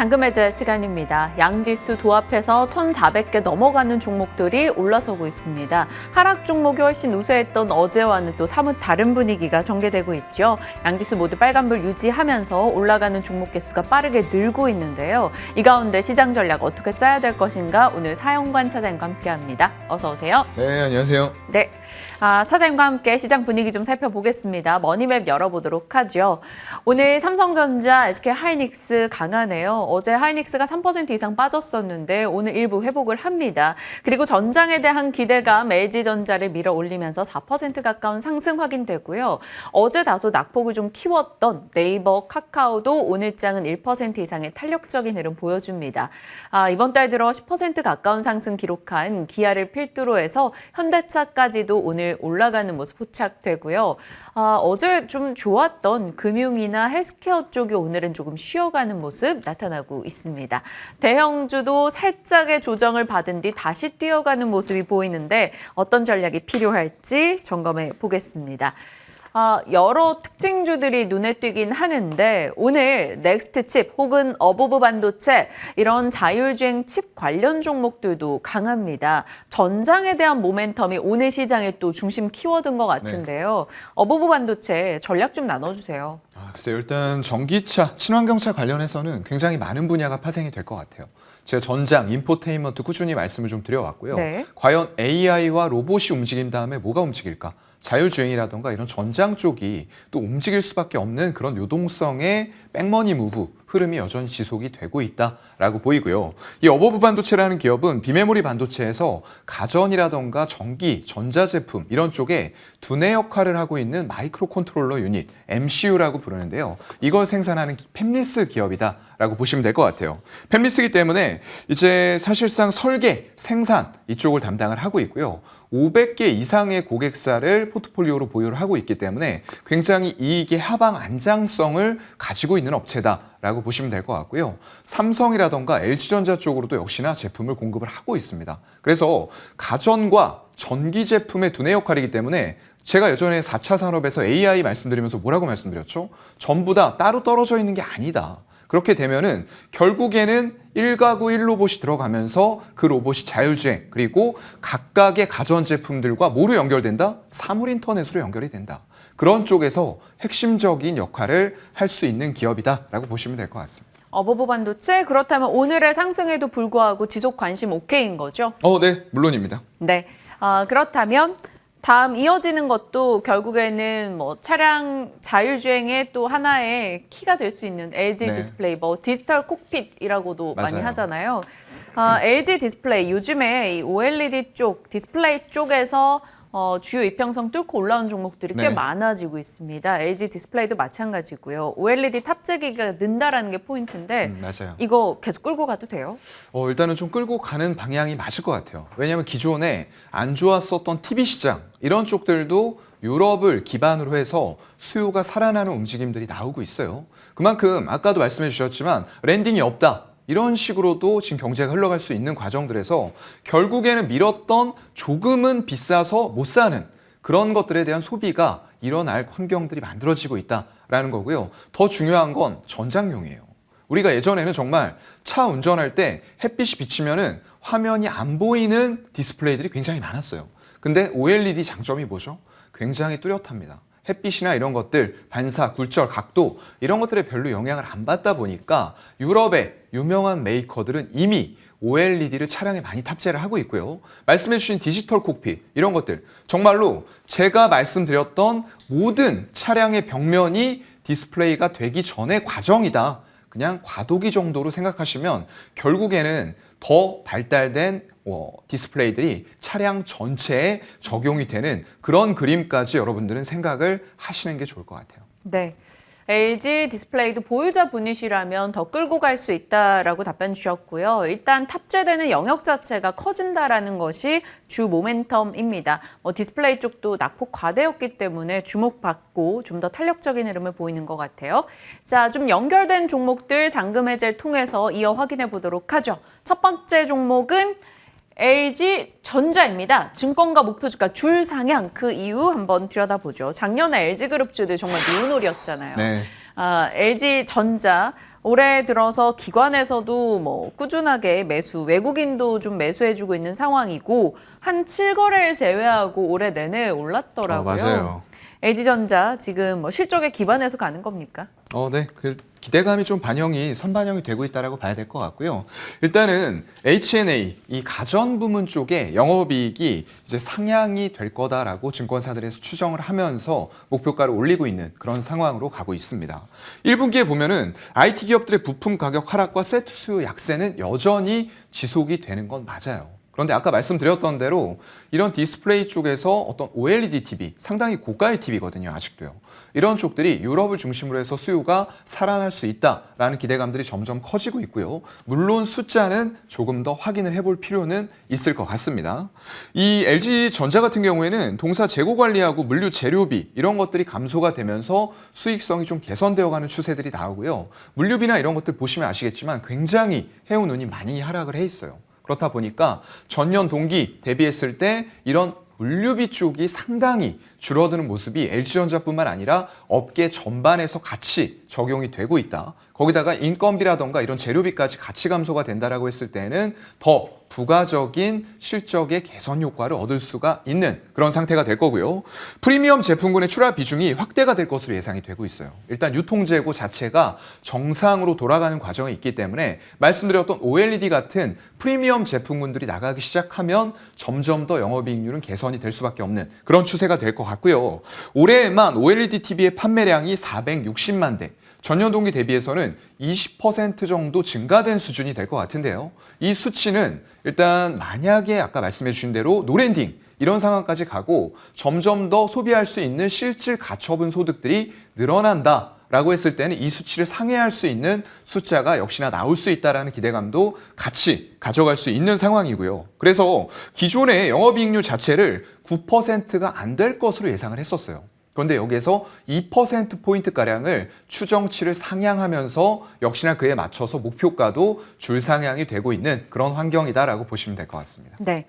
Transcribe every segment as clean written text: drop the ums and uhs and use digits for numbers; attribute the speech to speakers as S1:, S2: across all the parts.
S1: 잔금 해제 시간입니다. 양지수 도합해서 1,400개 넘어가는 종목들이 올라서고 있습니다. 하락 종목이 훨씬 우세했던 어제와는 또 사뭇 다른 분위기가 전개되고 있죠. 양지수 모두 빨간불 유지하면서 올라가는 종목 개수가 빠르게 늘고 있는데요. 이 가운데 시장 전략 어떻게 짜야 될 것인가 오늘 사영관 차장과 함께합니다. 어서 오세요.
S2: 네, 안녕하세요.
S1: 네. 차장과 함께 시장 분위기 좀 살펴보겠습니다. 머니맵 열어보도록 하죠. 오늘 삼성전자, SK하이닉스 강하네요. 어제 하이닉스가 3% 이상 빠졌었는데 오늘 일부 회복을 합니다. 그리고 전장에 대한 기대감 LG전자를 밀어 올리면서 4% 가까운 상승 확인되고요. 어제 다소 낙폭을 좀 키웠던 네이버, 카카오도 오늘장은 1% 이상의 탄력적인 흐름 보여줍니다. 이번 달 들어 10% 가까운 상승 기록한 기아를 필두로 해서 현대차까지도 오늘 올라가는 모습 포착되고요. 어제 좀 좋았던 금융이나 헬스케어 쪽이 오늘은 조금 쉬어가는 모습 나타나고 있습니다. 대형주도 살짝의 조정을 받은 뒤 다시 뛰어가는 모습이 보이는데 어떤 전략이 필요할지 점검해 보겠습니다. 여러 특징주들이 눈에 띄긴 하는데 오늘 넥스트칩 혹은 어부브 반도체 이런 자율주행 칩 관련 종목들도 강합니다. 전장에 대한 모멘텀이 오늘 시장의 또 중심 키워드인 것 같은데요. 네. 어부브 반도체 전략 좀 나눠주세요.
S2: 글쎄요. 일단 전기차, 친환경차 관련해서는 굉장히 많은 분야가 파생이 될 것 같아요. 제가 전장, 인포테인먼트 꾸준히 말씀을 좀 드려왔고요. 네. 과연 AI와 로봇이 움직인 다음에 뭐가 움직일까? 자율주행이라던가 이런 전장 쪽이 또 움직일 수밖에 없는 그런 유동성의 백머니 무브 흐름이 여전히 지속이 되고 있다라고 보이고요. 이 어버브 반도체라는 기업은 비메모리 반도체에서 가전이라던가 전기, 전자제품 이런 쪽에 두뇌 역할을 하고 있는 마이크로 컨트롤러 유닛, MCU라고 부르는데요. 이걸 생산하는 팹리스 기업이다라고 보시면 될 것 같아요. 팹리스이기 때문에 이제 사실상 설계, 생산 이쪽을 담당을 하고 있고요. 500개 이상의 고객사를 포트폴리오로 보유를 하고 있기 때문에 굉장히 이익의 하방 안정성을 가지고 있는 업체다라고 보시면 될 것 같고요. 삼성이라던가 LG전자 쪽으로도 역시나 제품을 공급을 하고 있습니다. 그래서 가전과 전기 제품의 두뇌 역할이기 때문에 제가 예전에 4차 산업에서 AI 말씀드리면서 뭐라고 말씀드렸죠? 전부 다 따로 떨어져 있는 게 아니다. 그렇게 되면은 결국에는 1가구 1로봇이 들어가면서 그 로봇이 자율주행 그리고 각각의 가전제품들과 뭐로 연결된다? 사물 인터넷으로 연결이 된다. 그런 쪽에서 핵심적인 역할을 할 수 있는 기업이다라고 보시면 될 것 같습니다.
S1: 어버브 반도체 그렇다면 오늘의 상승에도 불구하고 지속 관심 오케이인 거죠?
S2: 네, 물론입니다.
S1: 네, 그렇다면 다음 이어지는 것도 결국에는 뭐 차량 자율주행의 또 하나의 키가 될 수 있는 LG
S2: 네.
S1: 디스플레이, 뭐 디지털 콕핏이라고도
S2: 맞아요.
S1: 많이 하잖아요. LG 디스플레이 요즘에 이 OLED 쪽 디스플레이 쪽에서 주요 이평선 뚫고 올라오는 종목들이 꽤 많아지고 있습니다. LG 디스플레이도 마찬가지고요. OLED 탑재기가 는다라는 게 포인트인데
S2: 맞아요.
S1: 이거 계속 끌고 가도 돼요?
S2: 일단은 좀 끌고 가는 방향이 맞을 것 같아요. 왜냐하면 기존에 안 좋았었던 TV 시장 이런 쪽들도 유럽을 기반으로 해서 수요가 살아나는 움직임들이 나오고 있어요. 그만큼 아까도 말씀해 주셨지만 랜딩이 없다. 이런 식으로도 지금 경제가 흘러갈 수 있는 과정들에서 결국에는 미뤘던 조금은 비싸서 못 사는 그런 것들에 대한 소비가 일어날 환경들이 만들어지고 있다라는 거고요. 더 중요한 건 전장용이에요. 우리가 예전에는 정말 차 운전할 때 햇빛이 비치면은 화면이 안 보이는 디스플레이들이 굉장히 많았어요. 근데 OLED 장점이 뭐죠? 굉장히 뚜렷합니다. 햇빛이나 이런 것들, 반사, 굴절, 각도 이런 것들에 별로 영향을 안 받다 보니까 유럽의 유명한 메이커들은 이미 OLED를 차량에 많이 탑재를 하고 있고요. 말씀해 주신 디지털 콕핏 이런 것들 정말로 제가 말씀드렸던 모든 차량의 벽면이 디스플레이가 되기 전의 과정이다. 그냥 과도기 정도로 생각하시면 결국에는 더 발달된 디스플레이들이 차량 전체에 적용이 되는 그런 그림까지 여러분들은 생각을 하시는 게 좋을 것 같아요.
S1: 네. LG 디스플레이도 보유자분이시라면 더 끌고 갈 수 있다라고 답변 주셨고요. 일단 탑재되는 영역 자체가 커진다라는 것이 주 모멘텀입니다. 디스플레이 쪽도 낙폭 과대였기 때문에 주목받고 좀 더 탄력적인 흐름을 보이는 것 같아요. 자, 좀 연결된 종목들 잔금 해제를 통해서 이어 확인해 보도록 하죠. 첫 번째 종목은 LG전자입니다. 증권가 목표주가 줄 상향 그 이유 한번 들여다보죠. 작년에 LG그룹주들 정말 누운홀이었잖아요.
S2: 네.
S1: LG전자 올해 들어서 기관에서도 뭐 꾸준하게 매수, 외국인도 좀 매수해주고 있는 상황이고 한 7거래일 제외하고 올해 내내 올랐더라고요.
S3: 맞아요.
S1: LG전자 지금 뭐 실적에 기반해서 가는 겁니까?
S2: 네. 그 기대감이 좀 선반영이 되고 있다라고 봐야 될 것 같고요. 일단은 H&A, 이 가전 부문 쪽에 영업이익이 이제 상향이 될 거다라고 증권사들에서 추정을 하면서 목표가를 올리고 있는 그런 상황으로 가고 있습니다. 1분기에 보면은 IT 기업들의 부품 가격 하락과 세트 수요 약세는 여전히 지속이 되는 건 맞아요. 그런데 아까 말씀드렸던 대로 이런 디스플레이 쪽에서 어떤 OLED TV, 상당히 고가의 TV거든요, 아직도요. 이런 쪽들이 유럽을 중심으로 해서 수요가 살아날 수 있다라는 기대감들이 점점 커지고 있고요. 물론 숫자는 조금 더 확인을 해볼 필요는 있을 것 같습니다. 이 LG전자 같은 경우에는 동사 재고 관리하고 물류 재료비 이런 것들이 감소가 되면서 수익성이 좀 개선되어가는 추세들이 나오고요. 물류비나 이런 것들 보시면 아시겠지만 굉장히 해운운이 많이 하락을 해 있어요. 그렇다 보니까 전년 동기 대비했을 때 이런 물류비 쪽이 상당히 줄어드는 모습이 LG전자뿐만 아니라 업계 전반에서 같이 적용이 되고 있다. 거기다가 인건비라던가 이런 재료비까지 같이 감소가 된다라고 했을 때는 더 부가적인 실적의 개선 효과를 얻을 수가 있는 그런 상태가 될 거고요. 프리미엄 제품군의 출하 비중이 확대가 될 것으로 예상이 되고 있어요. 일단 유통재고 자체가 정상으로 돌아가는 과정에 있기 때문에 말씀드렸던 OLED 같은 프리미엄 제품군들이 나가기 시작하면 점점 더 영업이익률은 개선이 될 수밖에 없는 그런 추세가 될 것 같고요. 올해에만 OLED TV의 판매량이 460만 대, 전년 동기 대비해서는 20% 정도 증가된 수준이 될 것 같은데요. 이 수치는 일단 만약에 아까 말씀해 주신 대로 노랜딩 이런 상황까지 가고 점점 더 소비할 수 있는 실질 가처분 소득들이 늘어난다. 라고 했을 때는 이 수치를 상회할 수 있는 숫자가 역시나 나올 수 있다는 기대감도 같이 가져갈 수 있는 상황이고요. 그래서 기존의 영업이익률 자체를 9%가 안 될 것으로 예상을 했었어요. 그런데 여기에서 2%포인트가량을 추정치를 상향하면서 역시나 그에 맞춰서 목표가도 줄상향이 되고 있는 그런 환경이다라고 보시면 될 것 같습니다.
S1: 네.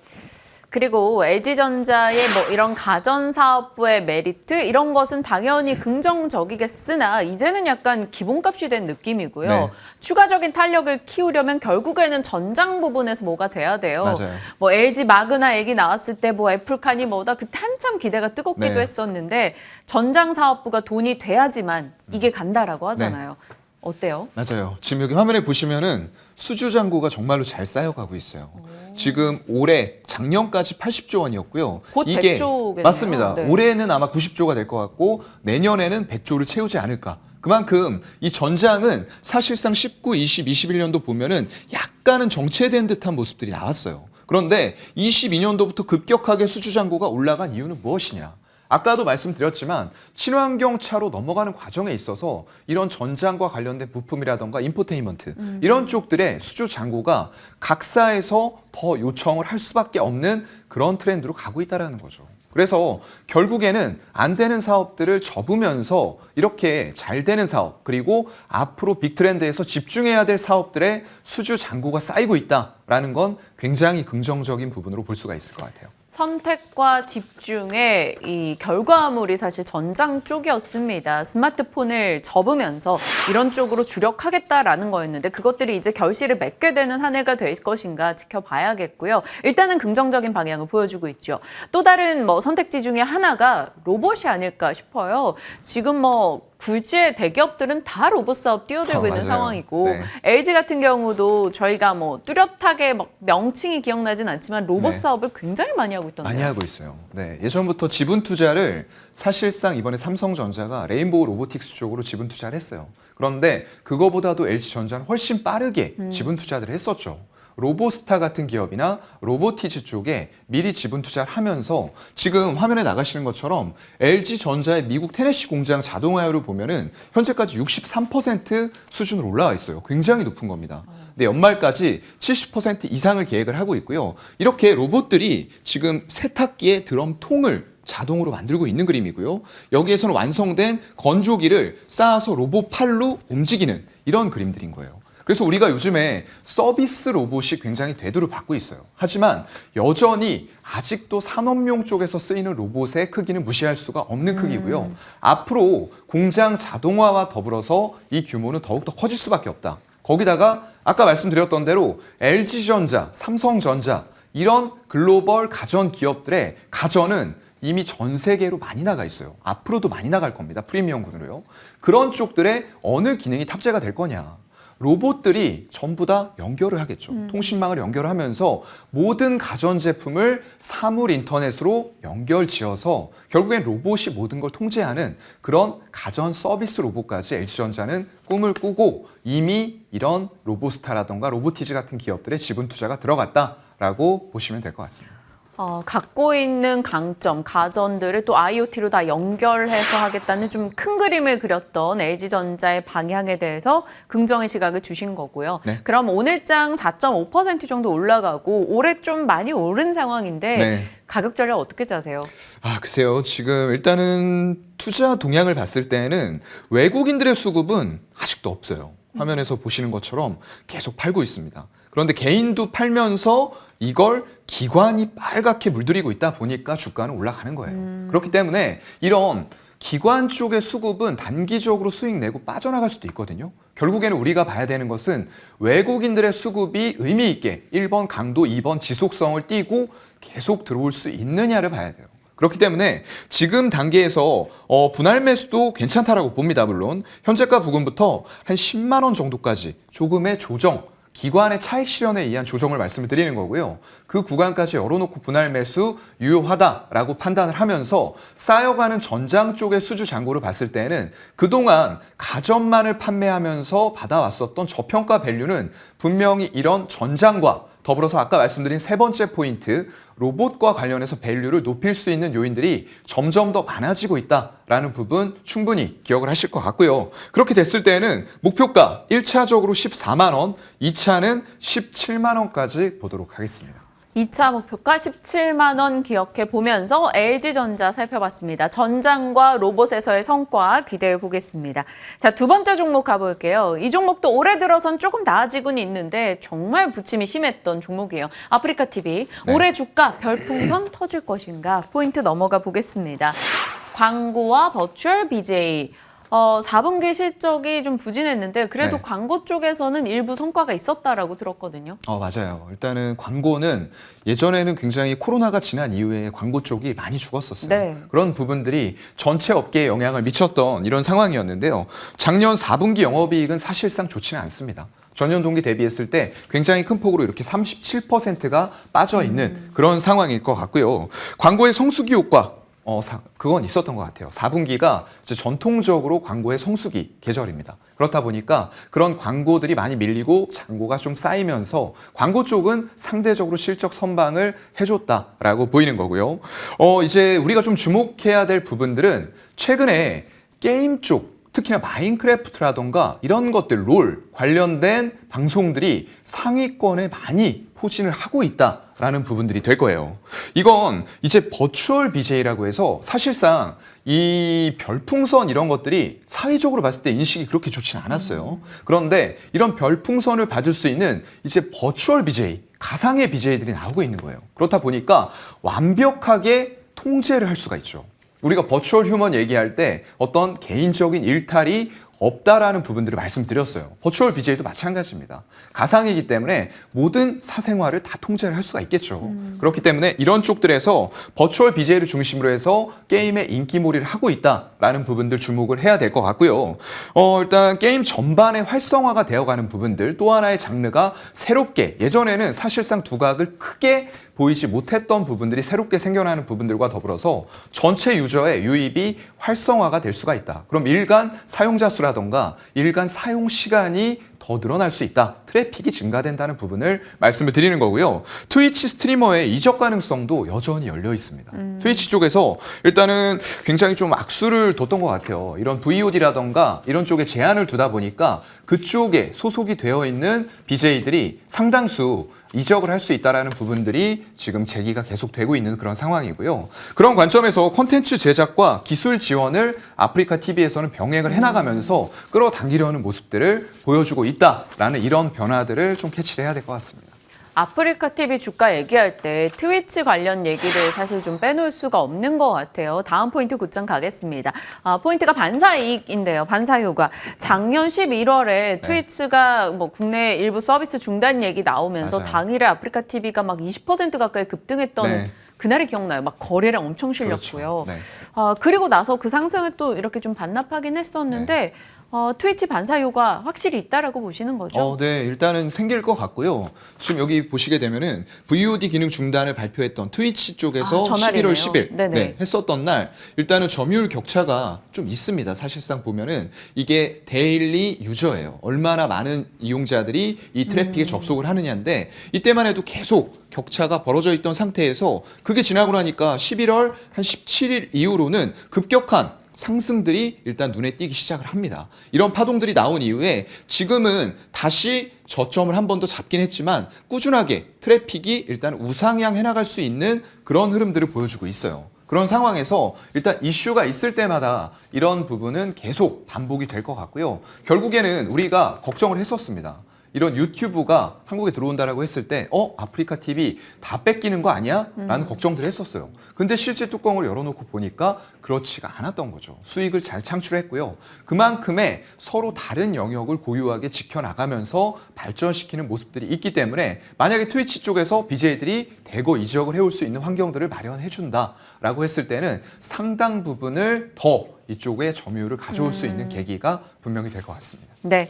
S1: 그리고 LG전자의 뭐 이런 가전사업부의 메리트 이런 것은 당연히 긍정적이겠으나 이제는 약간 기본값이 된 느낌이고요.
S2: 네.
S1: 추가적인 탄력을 키우려면 결국에는 전장 부분에서 뭐가 돼야 돼요.
S2: 맞아요.
S1: 뭐 LG 마그나 얘기 나왔을 때 뭐 애플칸이 뭐다 그때 한참 기대가 뜨겁기도
S2: 네.
S1: 했었는데 전장 사업부가 돈이 돼야지만 이게 간다라고 하잖아요.
S2: 네.
S1: 어때요?
S2: 맞아요. 지금 여기 화면에 보시면은 수주 잔고가 정말로 잘 쌓여가고 있어요. 지금 올해 작년까지 80조 원이었고요.
S1: 곧
S2: 이게
S1: 100조겠네요.
S2: 맞습니다.
S1: 네.
S2: 올해는 아마 90조가 될 것 같고 내년에는 100조를 채우지 않을까. 그만큼 이 전장은 사실상 19, 20, 21년도 보면은 약간은 정체된 듯한 모습들이 나왔어요. 그런데 22년도부터 급격하게 수주 잔고가 올라간 이유는 무엇이냐? 아까도 말씀드렸지만 친환경차로 넘어가는 과정에 있어서 이런 전장과 관련된 부품이라던가 인포테인먼트 이런 쪽들의 수주 잔고가 각사에서 더 요청을 할 수밖에 없는 그런 트렌드로 가고 있다는 거죠. 그래서 결국에는 안 되는 사업들을 접으면서 이렇게 잘 되는 사업 그리고 앞으로 빅트렌드에서 집중해야 될 사업들의 수주 잔고가 쌓이고 있다라는 건 굉장히 긍정적인 부분으로 볼 수가 있을 것 같아요.
S1: 선택과 집중의 이 결과물이 사실 전장 쪽이었습니다. 스마트폰을 접으면서 이런 쪽으로 주력하겠다라는 거였는데 그것들이 이제 결실을 맺게 되는 한 해가 될 것인가 지켜봐야겠고요. 일단은 긍정적인 방향을 보여주고 있죠. 또 다른 뭐 선택지 중에 하나가 로봇이 아닐까 싶어요. 지금 뭐 굴지의 대기업들은 다 로봇 사업 뛰어들고 있는
S2: 맞아요.
S1: 상황이고
S2: 네.
S1: LG 같은 경우도 저희가 뭐 뚜렷하게 막 명칭이 기억나진 않지만 로봇
S2: 네.
S1: 사업을 굉장히 많이 하고 있던데요.
S2: 많이 하고 있어요. 네, 예전부터 지분 투자를 사실상 이번에 삼성전자가 레인보우 로보틱스 쪽으로 지분 투자를 했어요. 그런데 그거보다도 LG전자는 훨씬 빠르게 지분 투자를 했었죠. 로보스타 같은 기업이나 로보티즈 쪽에 미리 지분 투자를 하면서 지금 화면에 나가시는 것처럼 LG전자의 미국 테네시 공장 자동화율을 보면은 현재까지 63% 수준으로 올라와 있어요. 굉장히 높은 겁니다. 근데 연말까지 70% 이상을 계획을 하고 있고요. 이렇게 로봇들이 지금 세탁기의 드럼통을 자동으로 만들고 있는 그림이고요. 여기에서는 완성된 건조기를 쌓아서 로봇 팔로 움직이는 이런 그림들인 거예요. 그래서 우리가 요즘에 서비스 로봇이 굉장히 대두를 받고 있어요. 하지만 여전히 아직도 산업용 쪽에서 쓰이는 로봇의 크기는 무시할 수가 없는 크기고요. 앞으로 공장 자동화와 더불어서 이 규모는 더욱더 커질 수밖에 없다. 거기다가 아까 말씀드렸던 대로 LG전자, 삼성전자 이런 글로벌 가전 기업들의 가전은 이미 전 세계로 많이 나가 있어요. 앞으로도 많이 나갈 겁니다. 프리미엄군으로요. 그런 쪽들의 어느 기능이 탑재가 될 거냐. 로봇들이 전부 다 연결을 하겠죠. 통신망을 연결하면서 모든 가전제품을 사물 인터넷으로 연결 지어서 결국엔 로봇이 모든 걸 통제하는 그런 가전 서비스 로봇까지 LG전자는 꿈을 꾸고 이미 이런 로보스타라던가 로보티즈 같은 기업들의 지분 투자가 들어갔다라고 보시면 될 것 같습니다.
S1: 갖고 있는 강점, 가전들을 또 IoT로 다 연결해서 하겠다는 좀 큰 그림을 그렸던 LG전자의 방향에 대해서 긍정의 시각을 주신 거고요.
S2: 네.
S1: 그럼 오늘장 4.5% 정도 올라가고 올해 좀 많이 오른 상황인데
S2: 네.
S1: 가격 전략 어떻게 짜세요?
S2: 글쎄요. 지금 일단은 투자 동향을 봤을 때는 외국인들의 수급은 아직도 없어요. 화면에서 보시는 것처럼 계속 팔고 있습니다. 그런데 개인도 팔면서 이걸 기관이 빨갛게 물들이고 있다 보니까 주가는 올라가는 거예요. 그렇기 때문에 이런 기관 쪽의 수급은 단기적으로 수익 내고 빠져나갈 수도 있거든요. 결국에는 우리가 봐야 되는 것은 외국인들의 수급이 의미 있게 1번 강도, 2번 지속성을 띠고 계속 들어올 수 있느냐를 봐야 돼요. 그렇기 때문에 지금 단계에서 분할 매수도 괜찮다라고 봅니다. 물론 현재가 부근부터 한 10만 원 정도까지 조금의 조정, 기관의 차익 실현에 의한 조정을 말씀을 드리는 거고요. 그 구간까지 열어놓고 분할 매수 유효하다라고 판단을 하면서 쌓여가는 전장 쪽의 수주 잔고를 봤을 때는 그동안 가전만을 판매하면서 받아왔었던 저평가 밸류는 분명히 이런 전장과 더불어서 아까 말씀드린 세 번째 포인트, 로봇과 관련해서 밸류를 높일 수 있는 요인들이 점점 더 많아지고 있다라는 부분 충분히 기억을 하실 것 같고요. 그렇게 됐을 때는 목표가 1차적으로 14만 원, 2차는 17만 원까지 보도록 하겠습니다.
S1: 2차 목표가 17만 원 기억해 보면서 LG전자 살펴봤습니다. 전장과 로봇에서의 성과 기대해 보겠습니다. 자, 두 번째 종목 가볼게요. 이 종목도 올해 들어선 조금 나아지고는 있는데 정말 부침이 심했던 종목이에요. 아프리카TV.
S2: 네.
S1: 올해 주가 별풍선 터질 것인가? 포인트 넘어가 보겠습니다. 광고와 버추얼 BJ. 4분기 실적이 좀 부진했는데 그래도
S2: 네.
S1: 광고 쪽에서는 일부 성과가 있었다라고 들었거든요.
S2: 맞아요. 일단은 광고는 예전에는 굉장히 코로나가 지난 이후에 광고 쪽이 많이 죽었었어요.
S1: 네.
S2: 그런 부분들이 전체 업계에 영향을 미쳤던 이런 상황이었는데요. 작년 4분기 영업이익은 사실상 좋지는 않습니다. 전년 동기 대비했을 때 굉장히 큰 폭으로 이렇게 37%가 빠져 있는 그런 상황일 것 같고요. 광고의 성수기 효과 그건 있었던 것 같아요. 4분기가 전통적으로 광고의 성수기 계절입니다. 그렇다 보니까 그런 광고들이 많이 밀리고 잔고가 좀 쌓이면서 광고 쪽은 상대적으로 실적 선방을 해줬다라고 보이는 거고요. 이제 우리가 좀 주목해야 될 부분들은 최근에 게임 쪽, 특히나 마인크래프트라던가 이런 것들, 롤 관련된 방송들이 상위권에 많이 포진을 하고 있다라는 부분들이 될 거예요. 이건 이제 버추얼 BJ라고 해서 사실상 이 별풍선 이런 것들이 사회적으로 봤을 때 인식이 그렇게 좋지는 않았어요. 그런데 이런 별풍선을 받을 수 있는 이제 버추얼 BJ, 가상의 BJ들이 나오고 있는 거예요. 그렇다 보니까 완벽하게 통제를 할 수가 있죠. 우리가 버추얼 휴먼 얘기할 때 어떤 개인적인 일탈이 없다라는 부분들을 말씀드렸어요. 버추얼 BJ도 마찬가지입니다. 가상이기 때문에 모든 사생활을 다 통제를 할 수가 있겠죠. 그렇기 때문에 이런 쪽들에서 버추얼 BJ를 중심으로 해서 게임의 인기몰이를 하고 있다라는 부분들 주목을 해야 될 것 같고요. 일단 게임 전반의 활성화가 되어가는 부분들, 또 하나의 장르가 새롭게, 예전에는 사실상 두각을 크게 보이지 못했던 부분들이 새롭게 생겨나는 부분들과 더불어서 전체 유저의 유입이 활성화가 될 수가 있다. 그럼 일간 사용자 수라던가 일간 사용 시간이 더 늘어날 수 있다. 트래픽이 증가된다는 부분을 말씀을 드리는 거고요. 트위치 스트리머의 이적 가능성도 여전히 열려 있습니다. 트위치 쪽에서 일단은 굉장히 좀 악수를 뒀던 것 같아요. 이런 VOD라던가 이런 쪽에 제한을 두다 보니까 그쪽에 소속이 되어 있는 BJ들이 상당수 이적을 할 수 있다는 부분들이 지금 제기가 계속되고 있는 그런 상황이고요. 그런 관점에서 콘텐츠 제작과 기술 지원을 아프리카TV에서는 병행을 해나가면서 끌어당기려는 모습들을 보여주고 있다라는 이런 변화들을 좀 캐치를 해야 될 것 같습니다.
S1: 아프리카 TV 주가 얘기할 때 트위치 관련 얘기를 사실 좀 빼놓을 수가 없는 것 같아요. 다음 포인트 곧장 가겠습니다. 포인트가 반사이익인데요. 반사효과. 작년 11월에 트위치가 뭐 국내 일부 서비스 중단 얘기 나오면서
S2: 맞아요.
S1: 당일에 아프리카 TV가 막 20% 가까이 급등했던 그날이 기억나요. 막 거래량 엄청 실렸고요.
S2: 그렇죠.
S1: 그리고 나서 그 상승을 또 이렇게 좀 반납하긴 했었는데 트위치 반사효과 확실히 있다라고 보시는 거죠?
S2: 네, 일단은 생길 것 같고요. 지금 여기 보시게 되면은 VOD 기능 중단을 발표했던 트위치 쪽에서 11월 10일 했었던 날 일단은 점유율 격차가 좀 있습니다. 사실상 보면은 이게 데일리 유저예요. 얼마나 많은 이용자들이 이 트래픽에 접속을 하느냐인데 이때만 해도 계속 격차가 벌어져 있던 상태에서 그게 지나고 나니까 11월 한 17일 이후로는 급격한 상승들이 일단 눈에 띄기 시작을 합니다. 이런 파동들이 나온 이후에 지금은 다시 저점을 한 번 더 잡긴 했지만 꾸준하게 트래픽이 일단 우상향 해나갈 수 있는 그런 흐름들을 보여주고 있어요. 그런 상황에서 일단 이슈가 있을 때마다 이런 부분은 계속 반복이 될 것 같고요. 결국에는 우리가 걱정을 했었습니다. 이런 유튜브가 한국에 들어온다라고 했을 때 아프리카 TV 다 뺏기는 거 아니야? 라는 걱정들을 했었어요. 근데 실제 뚜껑을 열어놓고 보니까 그렇지가 않았던 거죠. 수익을 잘 창출했고요. 그만큼의 서로 다른 영역을 고유하게 지켜나가면서 발전시키는 모습들이 있기 때문에 만약에 트위치 쪽에서 BJ들이 대거 이적을 해올 수 있는 환경들을 마련해준다라고 했을 때는 상당 부분을 더 이쪽에 점유율을 가져올 수 있는 계기가 분명히 될 것 같습니다.
S1: 네.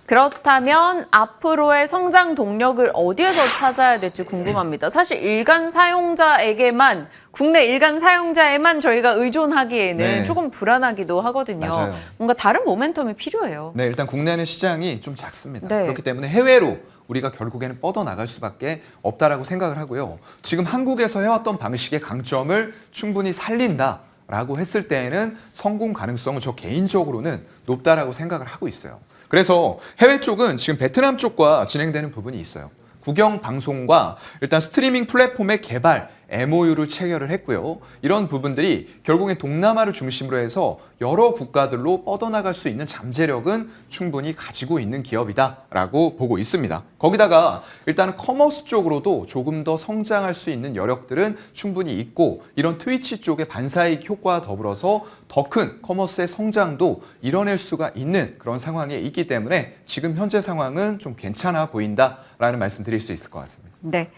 S1: 그렇다면 앞으로의 성장 동력을 어디에서 찾아야 될지 궁금합니다. 사실 일간 사용자에게만 국내 일간 사용자에만 저희가 의존하기에는 조금 불안하기도 하거든요.
S2: 맞아요.
S1: 뭔가 다른 모멘텀이 필요해요.
S2: 네, 일단 국내는 시장이 좀 작습니다. 그렇기 때문에 해외로 우리가 결국에는 뻗어나갈 수밖에 없다라고 생각을 하고요. 지금 한국에서 해왔던 방식의 강점을 충분히 살린다라고 했을 때에는 성공 가능성은 저 개인적으로는 높다라고 생각을 하고 있어요. 그래서 해외 쪽은 지금 베트남 쪽과 진행되는 부분이 있어요. 국영 방송과 일단 스트리밍 플랫폼의 개발 MOU를 체결을 했고요. 이런 부분들이 결국엔 동남아를 중심으로 해서 여러 국가들로 뻗어나갈 수 있는 잠재력은 충분히 가지고 있는 기업이다라고 보고 있습니다. 거기다가 일단 커머스 쪽으로도 조금 더 성장할 수 있는 여력들은 충분히 있고 이런 트위치 쪽의 반사이익 효과와 더불어서 더 큰 커머스의 성장도 이뤄낼 수가 있는 그런 상황에 있기 때문에 지금 현재 상황은 좀 괜찮아 보인다라는 말씀 드릴 수 있을 것 같습니다.
S1: 네,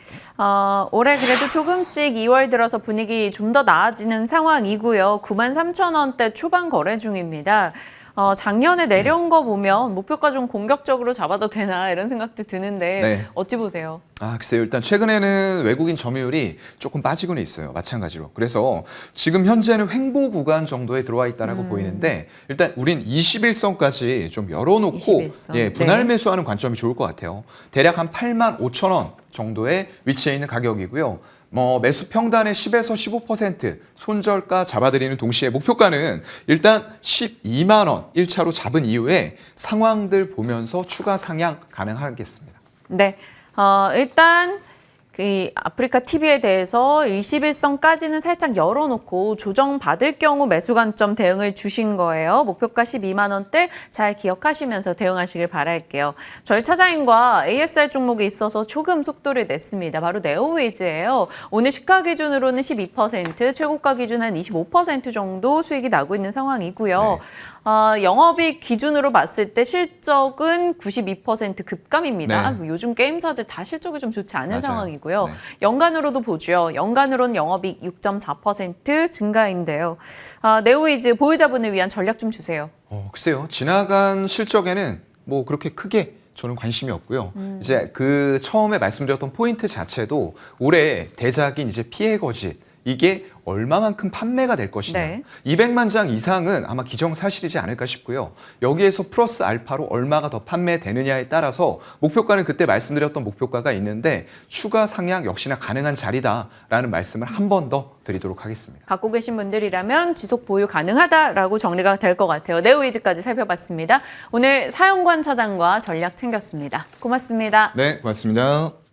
S1: 올해 그래도 조금씩 2월 들어서 분위기 좀 더 나아지는 상황이고요. 93,000원대 초반 거래 중입니다. 작년에 내려온 거 보면 목표가 좀 공격적으로 잡아도 되나 이런 생각도 드는데 어찌 보세요?
S2: 글쎄요. 일단 최근에는 외국인 점유율이 조금 빠지고는 있어요. 마찬가지로. 그래서 지금 현재는 횡보 구간 정도에 들어와 있다라고 보이는데 일단 우린 21선까지 좀 열어놓고
S1: 21선.
S2: 분할 매수하는 관점이 좋을 것 같아요. 대략 한 85,000원 정도의 위치해 있는 가격이고요. 매수 평단의 10에서 15% 손절가 잡아드리는 동시에 목표가는 일단 12만 원 1차로 잡은 이후에 상황들 보면서 추가 상향 가능하겠습니다.
S1: 네, 일단 그 아프리카 TV에 대해서 21선까지는 살짝 열어놓고 조정받을 경우 매수 관점 대응을 주신 거예요. 목표가 12만 원대 잘 기억하시면서 대응하시길 바랄게요. 저희 차장님과 ASR 종목에 있어서 조금 속도를 냈습니다. 바로 네오웨이즈예요. 오늘 시가 기준으로는 12%, 최고가 기준 한 25% 정도 수익이 나고 있는 상황이고요. 영업이익 기준으로 봤을 때 실적은 92% 급감입니다. 요즘 게임사들 다 실적이 좀 좋지 않은 상황이고요. 연간으로도 보죠. 연간으로는 영업이익 6.4% 증가인데요. 네오웨이즈 보유자분을 위한 전략 좀 주세요.
S2: 글쎄요. 지나간 실적에는 그렇게 크게 저는 관심이 없고요. 이제 그 처음에 말씀드렸던 포인트 자체도 올해 대작인 이제 피해 거짓 이게 얼마만큼 판매가 될 것이냐. 200만 장 이상은 아마 기정사실이지 않을까 싶고요. 여기에서 플러스 알파로 얼마가 더 판매되느냐에 따라서 목표가는 그때 말씀드렸던 목표가가 있는데 추가 상향 역시나 가능한 자리다라는 말씀을 한 번 더 드리도록 하겠습니다.
S1: 갖고 계신 분들이라면 지속 보유 가능하다라고 정리가 될 것 같아요. 네오웨이즈까지 살펴봤습니다. 오늘 사용관 차장과 전략 챙겼습니다. 고맙습니다.
S2: 네, 고맙습니다.